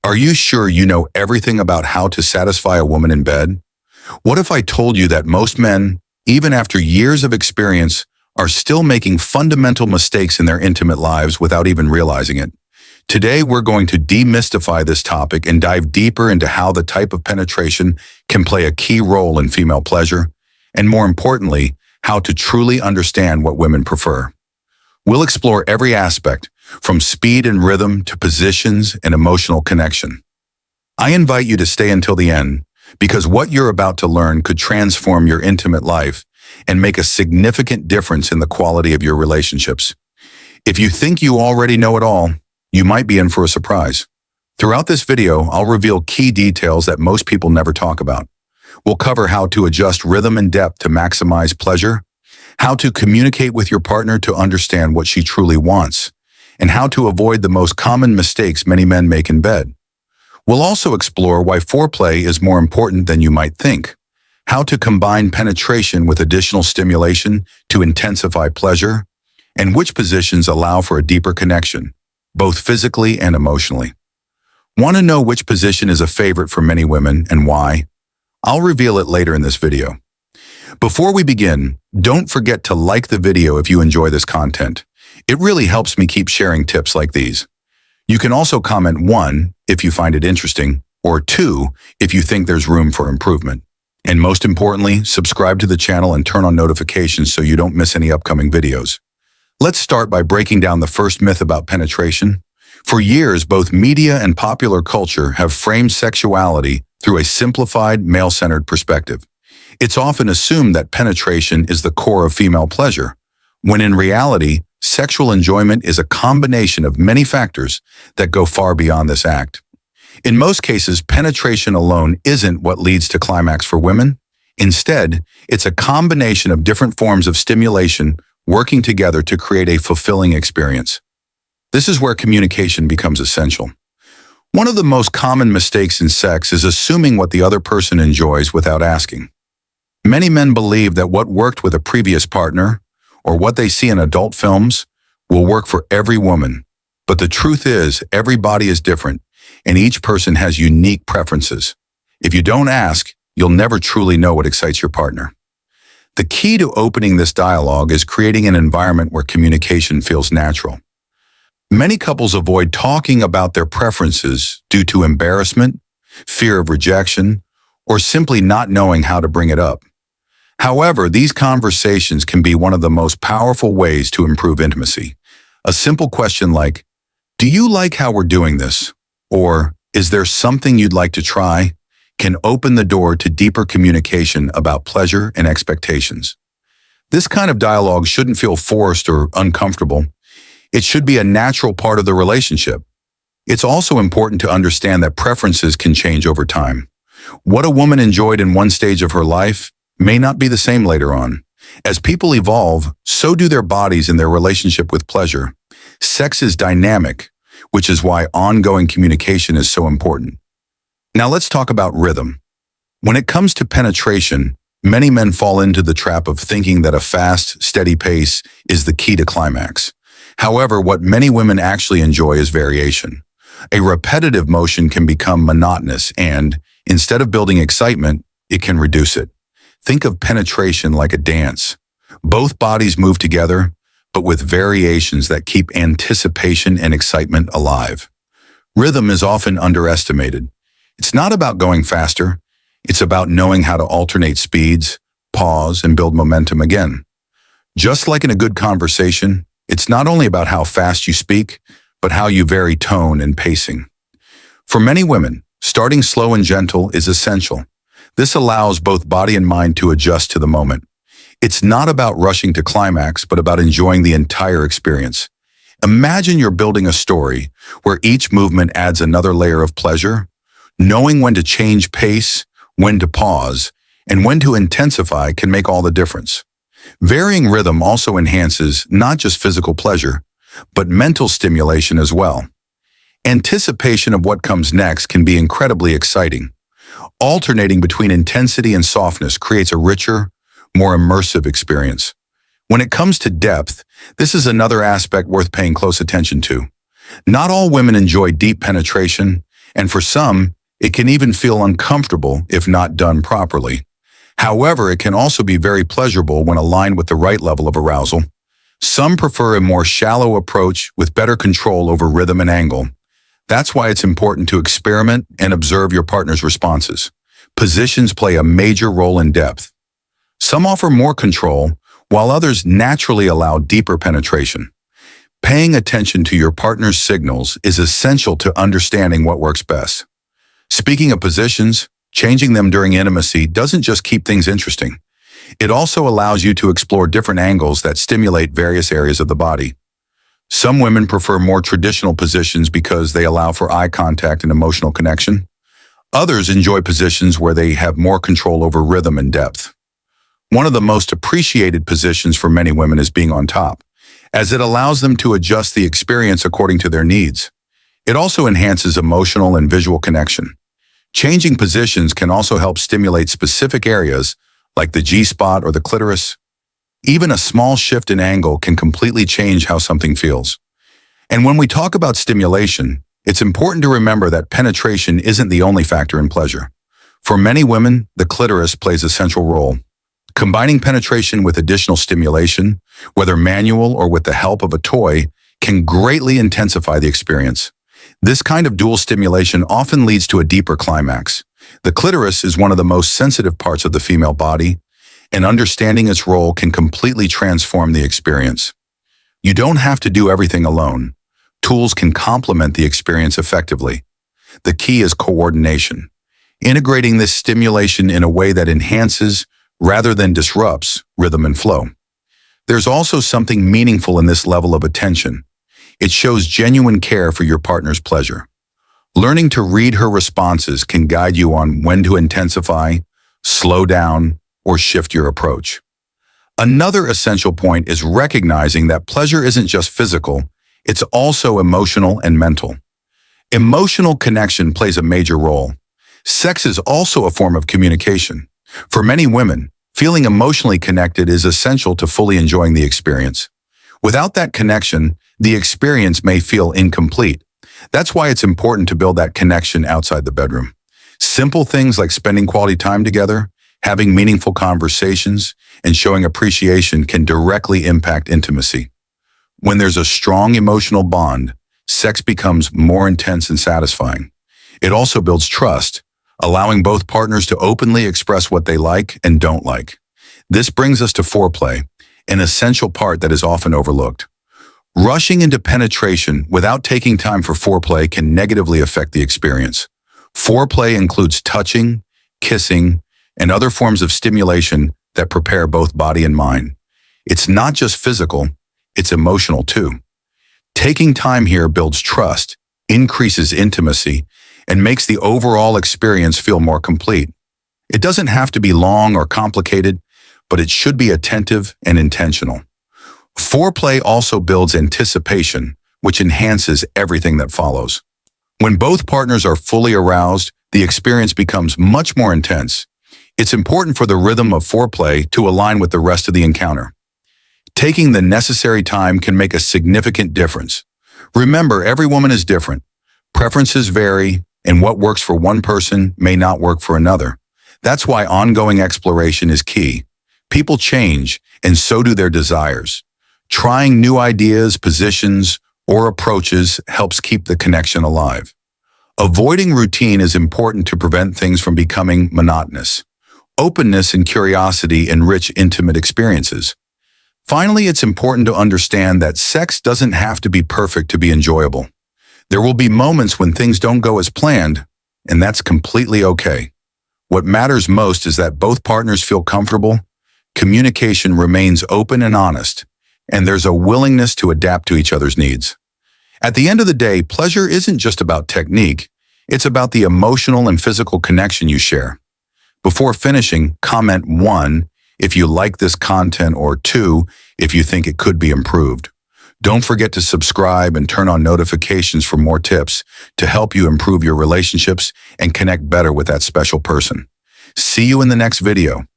Are you sure you know everything about how to satisfy a woman in bed? What if I told you that most men, even after years of experience, are still making fundamental mistakes in their intimate lives without even realizing it? Today, we're going to demystify this topic and dive deeper into how the type of penetration can play a key role in female pleasure, and more importantly, how to truly understand what women prefer. We'll explore every aspect, from speed and rhythm to positions and emotional connection. I invite you to stay until the end, because what you're about to learn could transform your intimate life and make a significant difference in the quality of your relationships. If you think you already know it all, you might be in for a surprise. Throughout this video, I'll reveal key details that most people never talk about. We'll cover how to adjust rhythm and depth to maximize pleasure, how to communicate with your partner to understand what she truly wants, and how to avoid the most common mistakes many men make in bed. We'll also explore why foreplay is more important than you might think, how to combine penetration with additional stimulation to intensify pleasure, and which positions allow for a deeper connection, both physically and emotionally. Want to know which position is a favorite for many women and why? I'll reveal it later in this video. Before we begin, don't forget to like the video if you enjoy this content. It really helps me keep sharing tips like these. You can also comment 1 if you find it interesting, or 2 if you think there's room for improvement. And most importantly, subscribe to the channel and turn on notifications so you don't miss any upcoming videos. Let's start by breaking down the first myth about penetration. For years, both media and popular culture have framed sexuality through a simplified, male-centered perspective. It's often assumed that penetration is the core of female pleasure, when in reality, sexual enjoyment is a combination of many factors that go far beyond this act. In most cases, penetration alone isn't what leads to climax for women. Instead, it's a combination of different forms of stimulation working together to create a fulfilling experience. This is where communication becomes essential. One of the most common mistakes in sex is assuming what the other person enjoys without asking. Many men believe that what worked with a previous partner, or what they see in adult films, will work for every woman. But the truth is, every body is different, and each person has unique preferences. If you don't ask, you'll never truly know what excites your partner. The key to opening this dialogue is creating an environment where communication feels natural. Many couples avoid talking about their preferences due to embarrassment, fear of rejection, or simply not knowing how to bring it up. However, these conversations can be one of the most powerful ways to improve intimacy. A simple question like, "Do you like how we're doing this?" or "Is there something you'd like to try?" can open the door to deeper communication about pleasure and expectations. This kind of dialogue shouldn't feel forced or uncomfortable. It should be a natural part of the relationship. It's also important to understand that preferences can change over time. What a woman enjoyed in one stage of her life may not be the same later on. As people evolve, so do their bodies in their relationship with pleasure. Sex is dynamic, which is why ongoing communication is so important. Now let's talk about rhythm. When it comes to penetration, many men fall into the trap of thinking that a fast, steady pace is the key to climax. However, what many women actually enjoy is variation. A repetitive motion can become monotonous and, instead of building excitement, it can reduce it. Think of penetration like a dance. Both bodies move together, but with variations that keep anticipation and excitement alive. Rhythm is often underestimated. It's not about going faster. It's about knowing how to alternate speeds, pause, and build momentum again. Just like in a good conversation, it's not only about how fast you speak, but how you vary tone and pacing. For many women, starting slow and gentle is essential. This allows both body and mind to adjust to the moment. It's not about rushing to climax, but about enjoying the entire experience. Imagine you're building a story where each movement adds another layer of pleasure. Knowing when to change pace, when to pause, and when to intensify can make all the difference. Varying rhythm also enhances not just physical pleasure, but mental stimulation as well. Anticipation of what comes next can be incredibly exciting. Alternating between intensity and softness creates a richer, more immersive experience. When it comes to depth, this is another aspect worth paying close attention to. Not all women enjoy deep penetration, And for some, it can even feel uncomfortable if not done properly. However, it can also be very pleasurable when aligned with the right level of arousal. Some prefer a more shallow approach with better control over rhythm and angle. That's why it's important to experiment and observe your partner's responses. Positions play a major role in depth. Some offer more control, while others naturally allow deeper penetration. Paying attention to your partner's signals is essential to understanding what works best. Speaking of positions, changing them during intimacy doesn't just keep things interesting. It also allows you to explore different angles that stimulate various areas of the body. Some women prefer more traditional positions because they allow for eye contact and emotional connection. Others enjoy positions where they have more control over rhythm and depth. One of the most appreciated positions for many women is being on top, as it allows them to adjust the experience according to their needs. It also enhances emotional and visual connection. Changing positions can also help stimulate specific areas like the G-spot or the clitoris. Even a small shift in angle can completely change how something feels. And when we talk about stimulation, it's important to remember that penetration isn't the only factor in pleasure. For many women, the clitoris plays a central role. Combining penetration with additional stimulation, whether manual or with the help of a toy, can greatly intensify the experience. This kind of dual stimulation often leads to a deeper climax. The clitoris is one of the most sensitive parts of the female body, and understanding its role can completely transform the experience. You don't have to do everything alone. Tools can complement the experience effectively. The key is coordination, integrating this stimulation in a way that enhances, rather than disrupts, rhythm and flow. There's also something meaningful in this level of attention. It shows genuine care for your partner's pleasure. Learning to read her responses can guide you on when to intensify, slow down, or shift your approach. Another essential point is recognizing that pleasure isn't just physical, it's also emotional and mental. Emotional connection plays a major role. Sex is also a form of communication. For many women, feeling emotionally connected is essential to fully enjoying the experience. Without that connection, the experience may feel incomplete. That's why it's important to build that connection outside the bedroom. Simple things like spending quality time together, having meaningful conversations, and showing appreciation can directly impact intimacy. When there's a strong emotional bond, sex becomes more intense and satisfying. It also builds trust, allowing both partners to openly express what they like and don't like. This brings us to foreplay, an essential part that is often overlooked. Rushing into penetration without taking time for foreplay can negatively affect the experience. Foreplay includes touching, kissing, and other forms of stimulation that prepare both body and mind. It's not just physical, it's emotional too. Taking time here builds trust, increases intimacy, and makes the overall experience feel more complete. It doesn't have to be long or complicated, but it should be attentive and intentional. Foreplay also builds anticipation, which enhances everything that follows. When both partners are fully aroused, the experience becomes much more intense. It's important for the rhythm of foreplay to align with the rest of the encounter. Taking the necessary time can make a significant difference. Remember, every woman is different. Preferences vary, and what works for one person may not work for another. That's why ongoing exploration is key. People change, and so do their desires. Trying new ideas, positions, or approaches helps keep the connection alive. Avoiding routine is important to prevent things from becoming monotonous. Openness and curiosity enrich intimate experiences. Finally, it's important to understand that sex doesn't have to be perfect to be enjoyable. There will be moments when things don't go as planned, and that's completely okay. What matters most is that both partners feel comfortable, communication remains open and honest, and there's a willingness to adapt to each other's needs. At the end of the day, pleasure isn't just about technique, it's about the emotional and physical connection you share. Before finishing, comment 1 if you like this content or 2 if you think it could be improved. Don't forget to subscribe and turn on notifications for more tips to help you improve your relationships and connect better with that special person. See you in the next video.